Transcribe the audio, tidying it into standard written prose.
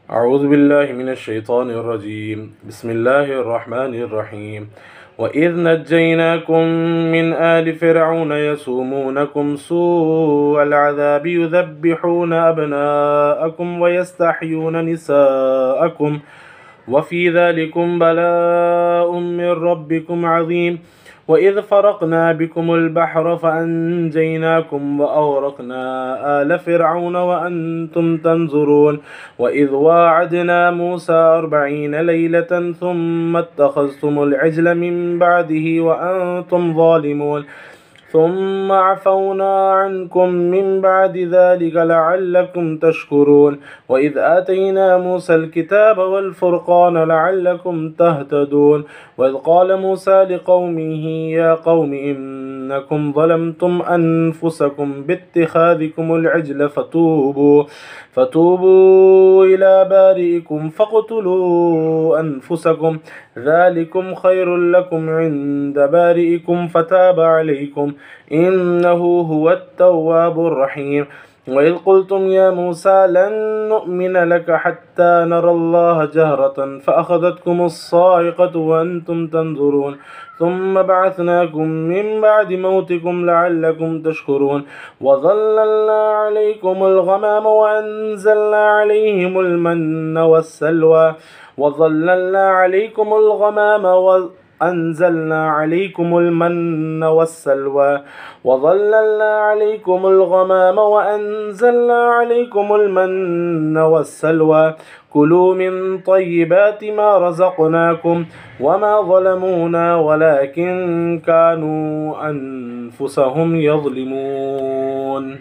أعوذ بالله من الشيطان الرجيم. بسم الله الرحمن الرحيم. وإذ نجيناكم من آل فرعون يسومونكم سوء العذاب يذبحون أبناءكم ويستحيون نساءكم وفي ذلكم بلاء من ربكم عظيم. وإذ فرقنا بكم البحر فأنجيناكم وأغرقنا آل فرعون وأنتم تنظرون. وإذ واعدنا موسى 40 ليلة ثم اتخذتم العجل من بعده وأنتم ظالمون ثم عفونا عنكم من بعد ذلك لعلكم تشكرون. وإذ آتينا موسى الكتاب والفرقان لعلكم تهتدون. وإذ قال موسى لقومه يا قوم إنكم ظلمتم أنفسكم باتخاذكم العجل فتوبوا إلى بارئكم فاقتلوا أنفسكم ذلكم خير لكم عند بارئكم فتاب عليكم إنه هو التواب الرحيم. وإذ قلتم يا موسى لن نؤمن لك حتى نرى الله جهرة فأخذتكم الصاعقة وأنتم تنظرون ثم بعثناكم من بعد موتكم لعلكم تشكرون. وظللنا عليكم الغمام وأنزلنا عليهم المن والسلوى وظللنا عليكم الغمام وأنزلنا عليكم المن والسلوى وظللنا عليكم الغمام وأنزلنا عليكم المن والسلوى كلوا من طيبات ما رزقناكم وما ظلمونا ولكن كانوا أنفسهم يظلمون.